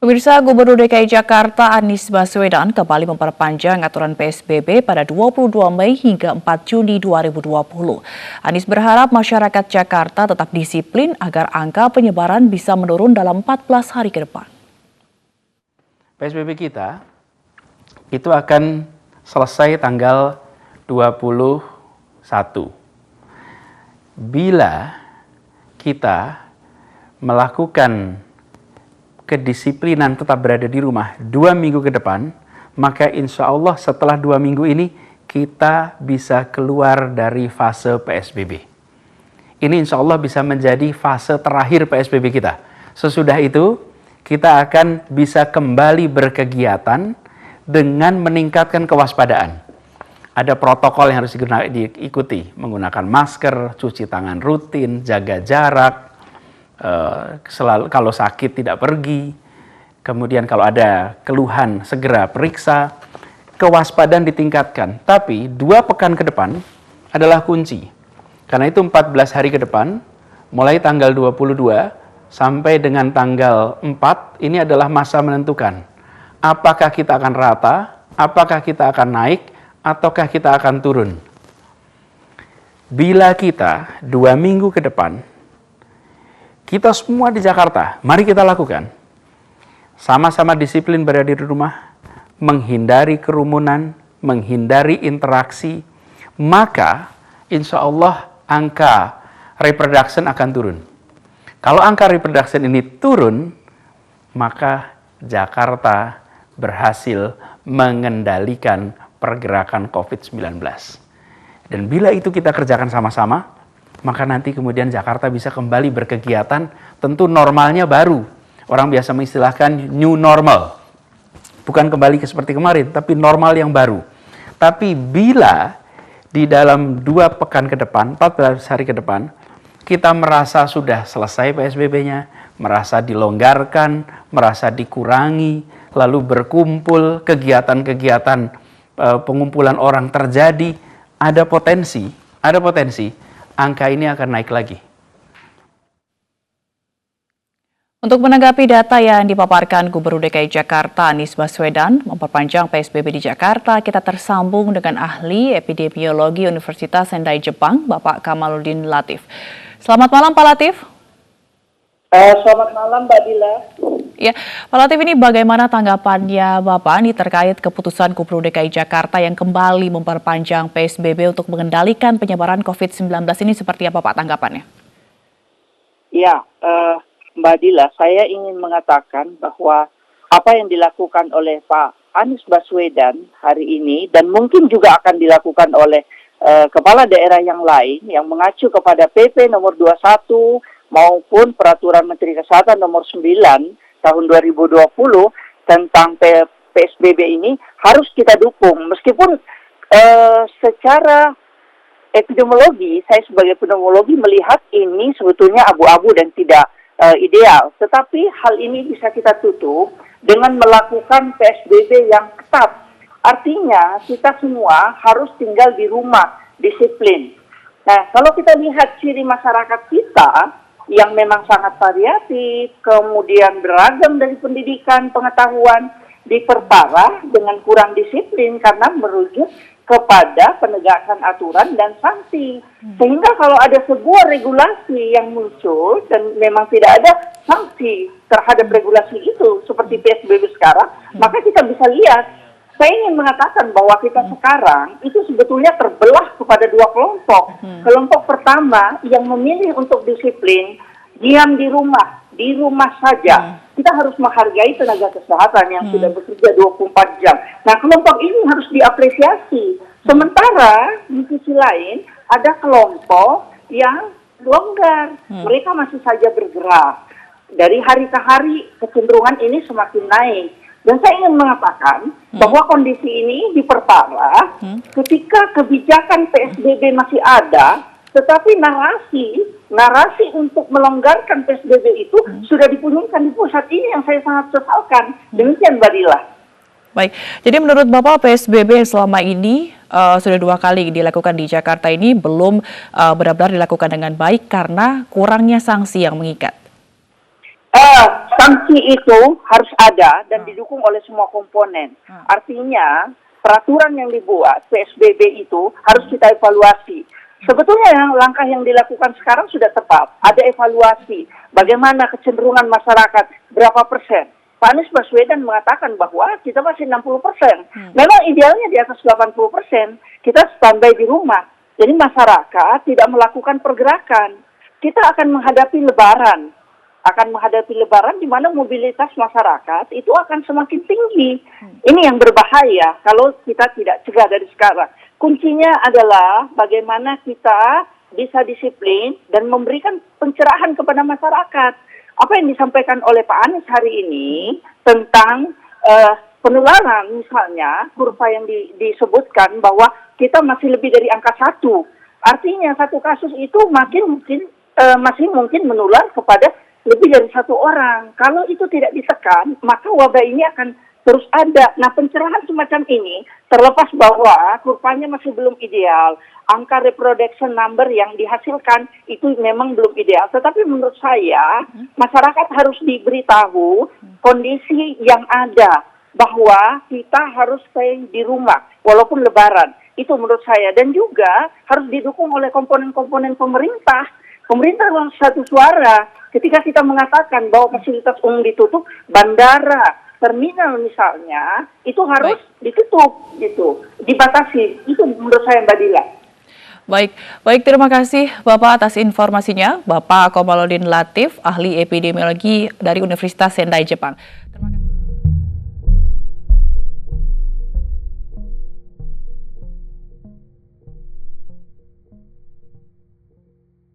Pemirsa, Gubernur DKI Jakarta Anies Baswedan kembali memperpanjang aturan PSBB pada 22 Mei hingga 4 Juni 2020. Anies berharap masyarakat Jakarta tetap disiplin agar angka penyebaran bisa menurun dalam 14 hari ke depan. PSBB kita itu akan selesai tanggal 21. Bila kita melakukan kedisiplinan tetap berada di rumah 2 minggu ke depan, maka insya Allah setelah 2 minggu ini kita bisa keluar dari fase PSBB. Ini insya Allah bisa menjadi fase terakhir PSBB kita. Sesudah itu kita akan bisa kembali berkegiatan dengan meningkatkan kewaspadaan. Ada protokol yang harus diikuti, menggunakan masker, cuci tangan rutin, jaga jarak, selalu kalau sakit tidak pergi, kemudian kalau ada keluhan segera periksa, kewaspadaan ditingkatkan. Tapi 2 pekan ke depan adalah kunci. Karena itu 14 hari ke depan, mulai tanggal 22 sampai dengan tanggal 4, ini adalah masa menentukan. Apakah kita akan rata, apakah kita akan naik, ataukah kita akan turun. Bila kita 2 minggu ke depan, kita semua di Jakarta, mari kita lakukan. Sama-sama disiplin berada di rumah, menghindari kerumunan, menghindari interaksi, maka insya Allah angka reproduction akan turun. Kalau angka reproduction ini turun, maka Jakarta berhasil mengendalikan pergerakan COVID-19. Dan bila itu kita kerjakan sama-sama, maka nanti kemudian Jakarta bisa kembali berkegiatan, tentu normalnya baru. Orang biasa mengistilahkan new normal. Bukan kembali seperti kemarin, tapi normal yang baru. Tapi bila di dalam 2 pekan ke depan, 14 hari ke depan, kita merasa sudah selesai PSBB-nya, merasa dilonggarkan, merasa dikurangi, lalu berkumpul, kegiatan-kegiatan pengumpulan orang terjadi, ada potensi angka ini akan naik lagi. Untuk menanggapi data yang dipaparkan Gubernur DKI Jakarta Anies Baswedan memperpanjang PSBB di Jakarta, kita tersambung dengan ahli epidemiologi Universitas Sendai Jepang, Bapak Kamaludin Latif. Selamat malam Pak Latif. Selamat malam Mbak Dila. Ya, Pak Latif, ini bagaimana tanggapannya Bapak ini terkait keputusan Gubernur DKI Jakarta yang kembali memperpanjang PSBB untuk mengendalikan penyebaran COVID-19 ini, seperti apa Pak tanggapannya? Ya, Mbak Dila, saya ingin mengatakan bahwa apa yang dilakukan oleh Pak Anies Baswedan hari ini dan mungkin juga akan dilakukan oleh kepala daerah yang lain yang mengacu kepada PP nomor 21 maupun Peraturan Menteri Kesehatan nomor 9 tahun 2020 tentang PSBB ini harus kita dukung. Meskipun secara epidemiologi, saya sebagai epidemiologi melihat ini sebetulnya abu-abu dan tidak ideal. Tetapi hal ini bisa kita tutup dengan melakukan PSBB yang ketat. Artinya kita semua harus tinggal di rumah, disiplin. Nah, kalau kita lihat ciri masyarakat kita yang memang sangat variatif, kemudian beragam dari pendidikan, pengetahuan, diperparah dengan kurang disiplin karena merujuk kepada penegakan aturan dan sanksi. Sehingga kalau ada sebuah regulasi yang muncul dan memang tidak ada sanksi terhadap regulasi itu seperti PSBB sekarang, maka kita bisa lihat. Saya ingin mengatakan bahwa kita sekarang itu sebetulnya terbelah kepada 2 kelompok. Kelompok pertama yang memilih untuk disiplin, diam di rumah saja. Kita harus menghargai tenaga kesehatan yang sudah bekerja 24 jam. Nah, kelompok ini harus diapresiasi. Sementara di sisi lain ada kelompok yang longgar. Mereka masih saja bergerak. Dari hari ke hari kecenderungan ini semakin naik. Dan saya ingin mengatakan bahwa kondisi ini diperparah ketika kebijakan PSBB masih ada, tetapi narasi untuk melonggarkan PSBB itu sudah dipunyikan di pusat ini yang saya sangat sesalkan. Demikian Mbak Dila. Baik, jadi menurut Bapak PSBB yang selama ini sudah 2 kali dilakukan di Jakarta ini belum benar-benar dilakukan dengan baik karena kurangnya sanksi yang mengikat. sanksi itu harus ada dan didukung oleh semua komponen. Artinya peraturan yang dibuat PSBB itu harus kita evaluasi. Sebetulnya langkah yang dilakukan sekarang sudah tepat. Ada evaluasi bagaimana kecenderungan masyarakat, berapa persen. Pak Anies Baswedan mengatakan bahwa kita masih 60%. Memang idealnya di atas 80%. Kita standby di rumah. Jadi masyarakat tidak melakukan pergerakan. Kita akan menghadapi lebaran. Di mana mobilitas masyarakat itu akan semakin tinggi. Ini yang berbahaya kalau kita tidak cegah dari sekarang. Kuncinya adalah bagaimana kita bisa disiplin dan memberikan pencerahan kepada masyarakat. Apa yang disampaikan oleh Pak Anies hari ini tentang penularan, misalnya kurva yang disebutkan bahwa kita masih lebih dari angka 1. Artinya satu kasus itu masih mungkin menular kepada lebih dari 1 orang. Kalau itu tidak ditekan, maka wabah ini akan terus ada. Nah, pencerahan semacam ini, terlepas bahwa kurvanya masih belum ideal, angka reproduction number yang dihasilkan itu memang belum ideal. Tetapi menurut saya, masyarakat harus diberitahu kondisi yang ada, bahwa kita harus stay di rumah, walaupun lebaran. Itu menurut saya. Dan juga harus didukung oleh komponen-komponen pemerintah. Pemerintah harus satu suara. Ketika kita mengatakan bahwa fasilitas umum ditutup, bandara, terminal misalnya, itu harus ditutup, gitu, dibatasi. Itu menurut saya, Mbak Dila. Baik, terima kasih Bapak atas informasinya. Bapak Komaludin Latif, ahli epidemiologi dari Universitas Sendai, Jepang.